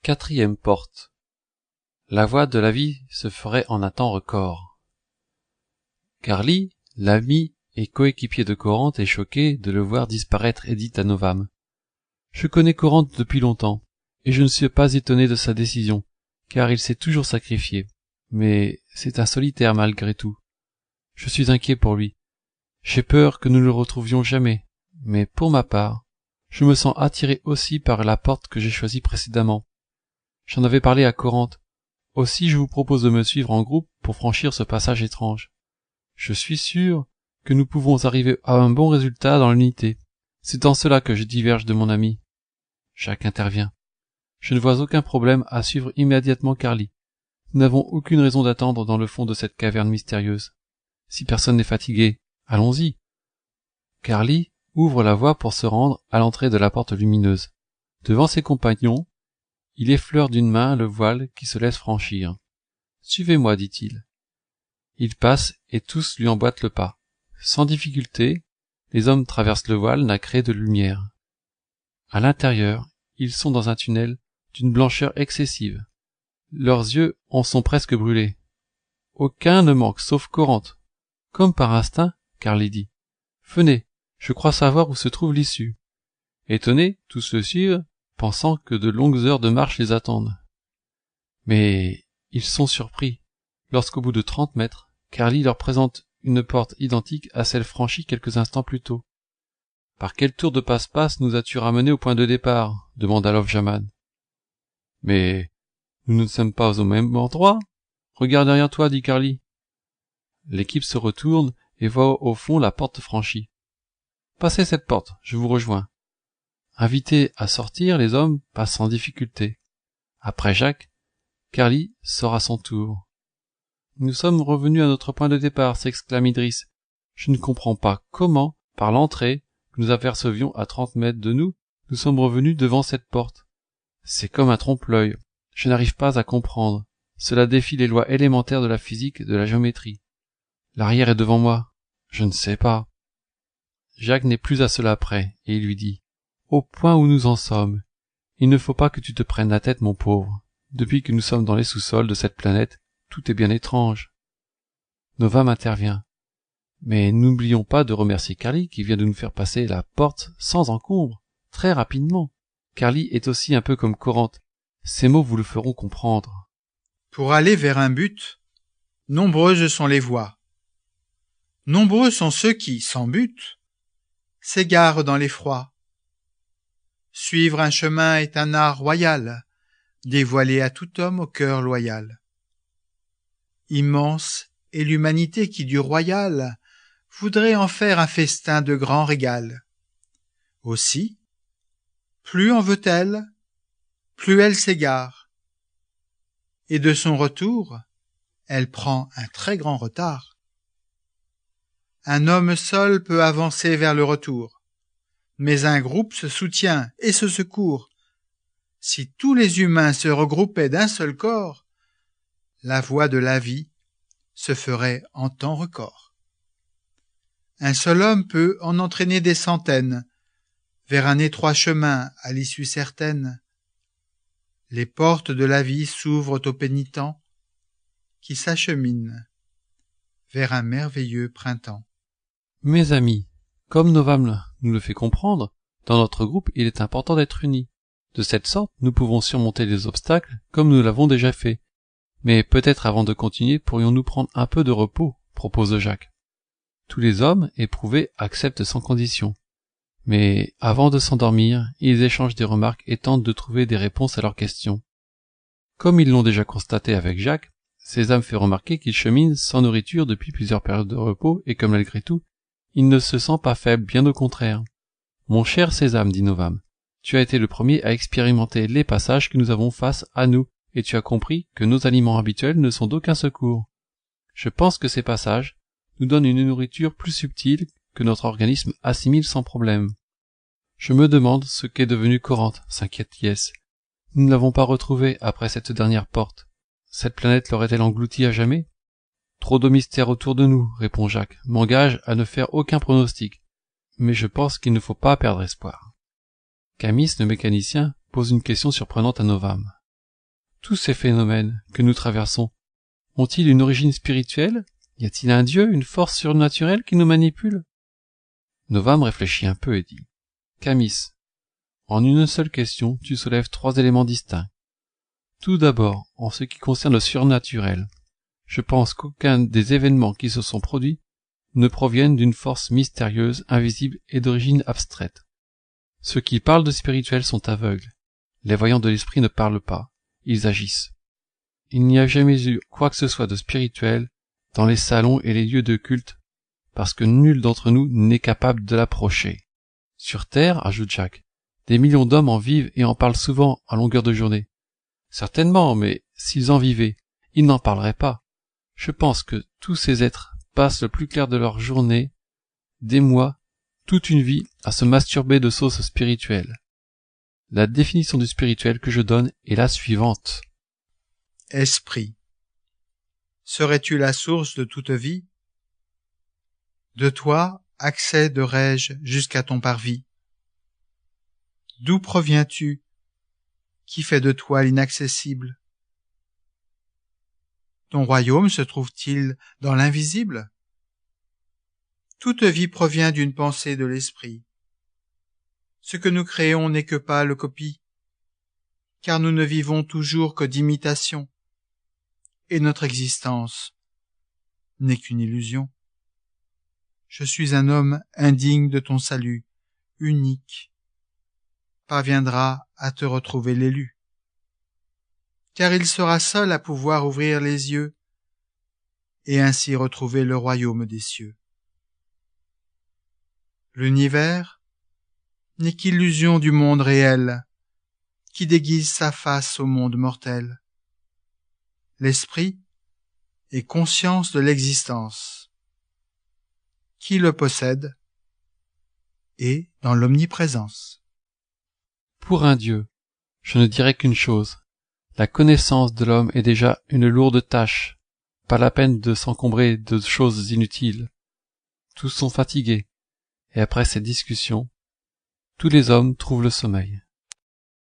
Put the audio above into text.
Quatrième porte. La voie de la vie se ferait en un temps record. Carly, l'ami et coéquipier de Corinthe, est choqué de le voir disparaître et dit à Novam: « Je connais Corinthe depuis longtemps, et je ne suis pas étonné de sa décision, car il s'est toujours sacrifié. Mais c'est un solitaire malgré tout. Je suis inquiet pour lui. J'ai peur que nous ne le retrouvions jamais, mais pour ma part, je me sens attiré aussi par la porte que j'ai choisie précédemment. J'en avais parlé à Corinthe. Aussi je vous propose de me suivre en groupe pour franchir ce passage étrange. Je suis sûr que nous pouvons arriver à un bon résultat dans l'unité. C'est en cela que je diverge de mon ami. » Jacques intervient. « Je ne vois aucun problème à suivre immédiatement Carly. Nous n'avons aucune raison d'attendre dans le fond de cette caverne mystérieuse. Si personne n'est fatigué, allons-y. » Carly ouvre la voie pour se rendre à l'entrée de la porte lumineuse. Devant ses compagnons, il effleure d'une main le voile qui se laisse franchir. « Suivez-moi, dit-il. » Il passe et tous lui emboîtent le pas. Sans difficulté, les hommes traversent le voile nacré de lumière. À l'intérieur, ils sont dans un tunnel d'une blancheur excessive. Leurs yeux en sont presque brûlés. Aucun ne manque sauf Corinthe. Comme par instinct, Carly dit: « Venez, je crois savoir où se trouve l'issue. » Étonnés, tous le suivent, pensant que de longues heures de marche les attendent. Mais ils sont surpris lorsqu'au bout de 30 mètres, Carly leur présente une porte identique à celle franchie quelques instants plus tôt. « Par quel tour de passe-passe nous as-tu ramené au point de départ ?» demanda Love Jaman. « Mais nous ne sommes pas au même endroit. Regarde derrière toi, dit Carly. L'équipe se retourne et voit au fond la porte franchie. « Passez cette porte, je vous rejoins. » Invités à sortir, les hommes passent sans difficulté. Après Jacques, Carly sort à son tour. « Nous sommes revenus à notre point de départ, » s'exclame Idriss. « Je ne comprends pas comment, par l'entrée, que nous apercevions à 30 mètres de nous, nous sommes revenus devant cette porte. C'est comme un trompe-l'œil. Je n'arrive pas à comprendre. Cela défie les lois élémentaires de la physique et de la géométrie. L'arrière est devant moi. Je ne sais pas. » Jacques n'est plus à cela près, et il lui dit: « Au point où nous en sommes, il ne faut pas que tu te prennes la tête, mon pauvre. Depuis que nous sommes dans les sous-sols de cette planète, tout est bien étrange. » Novam intervient. « Mais n'oublions pas de remercier Carly qui vient de nous faire passer la porte sans encombre, très rapidement. Carly est aussi un peu comme Corinthe. Ces mots vous le feront comprendre. » Pour aller vers un but, nombreuses sont les voies. Nombreux sont ceux qui, sans but, s'égarent dans l'effroi. Suivre un chemin est un art royal, dévoilé à tout homme au cœur loyal. Immense est l'humanité qui du royal voudrait en faire un festin de grand régal. Aussi, plus en veut-elle, plus elle s'égare, et de son retour, elle prend un très grand retard. Un homme seul peut avancer vers le retour, mais un groupe se soutient et se secourt. Si tous les humains se regroupaient d'un seul corps, la voie de la vie se ferait en temps record. Un seul homme peut en entraîner des centaines vers un étroit chemin à l'issue certaine. Les portes de la vie s'ouvrent aux pénitents qui s'acheminent vers un merveilleux printemps. Mes amis, comme Novam nous le fait comprendre, dans notre groupe il est important d'être unis. De cette sorte, nous pouvons surmonter les obstacles comme nous l'avons déjà fait. Mais peut-être avant de continuer, pourrions-nous prendre un peu de repos, propose Jacques. Tous les hommes, éprouvés, acceptent sans condition. Mais avant de s'endormir, ils échangent des remarques et tentent de trouver des réponses à leurs questions. Comme ils l'ont déjà constaté avec Jacques, Sésame fait remarquer qu'il chemine sans nourriture depuis plusieurs périodes de repos et que malgré tout, il ne se sent pas faible, bien au contraire. « Mon cher Sésame, dit Novam, tu as été le premier à expérimenter les passages que nous avons face à nous, et tu as compris que nos aliments habituels ne sont d'aucun secours. Je pense que ces passages nous donnent une nourriture plus subtile que notre organisme assimile sans problème. Je me demande ce qu'est devenu Corinthe, s'inquiète Yes. Nous ne l'avons pas retrouvé après cette dernière porte. Cette planète l'aurait-elle englouti à jamais? Trop de mystères autour de nous, répond Jacques, m'engage à ne faire aucun pronostic. Mais je pense qu'il ne faut pas perdre espoir. Camis, le mécanicien, pose une question surprenante à Novam. Tous ces phénomènes que nous traversons ont-ils une origine spirituelle? Y a-t-il un Dieu, une force surnaturelle qui nous manipule? Novam réfléchit un peu et dit: Camis, en une seule question, tu soulèves 3 éléments distincts. Tout d'abord, en ce qui concerne le surnaturel, je pense qu'aucun des événements qui se sont produits ne proviennent d'une force mystérieuse, invisible et d'origine abstraite. Ceux qui parlent de spirituel sont aveugles. Les voyants de l'esprit ne parlent pas, ils agissent. Il n'y a jamais eu quoi que ce soit de spirituel dans les salons et les lieux de culte, parce que nul d'entre nous n'est capable de l'approcher. Sur Terre, ajoute Jacques, des millions d'hommes en vivent et en parlent souvent à longueur de journée. Certainement, mais s'ils en vivaient, ils n'en parleraient pas. Je pense que tous ces êtres passent le plus clair de leur journée, des mois, toute une vie, à se masturber de sauces spirituelles. La définition du spirituel que je donne est la suivante. Esprit. Serais-tu la source de toute vie? De toi, accéderai-je jusqu'à ton parvis? D'où proviens-tu? Qui fait de toi l'inaccessible? Ton royaume se trouve-t-il dans l'invisible? Toute vie provient d'une pensée de l'esprit. Ce que nous créons n'est que pâle copie, car nous ne vivons toujours que d'imitation, et notre existence n'est qu'une illusion. Je suis un homme indigne de ton salut, unique. Parviendra à te retrouver l'élu, car il sera seul à pouvoir ouvrir les yeux et ainsi retrouver le royaume des cieux. L'univers n'est qu'illusion du monde réel qui déguise sa face au monde mortel. L'esprit est conscience de l'existence. Qui le possède est dans l'omniprésence. Pour un Dieu, je ne dirais qu'une chose. La connaissance de l'homme est déjà une lourde tâche. Pas la peine de s'encombrer de choses inutiles. Tous sont fatigués, et après cette discussion, tous les hommes trouvent le sommeil.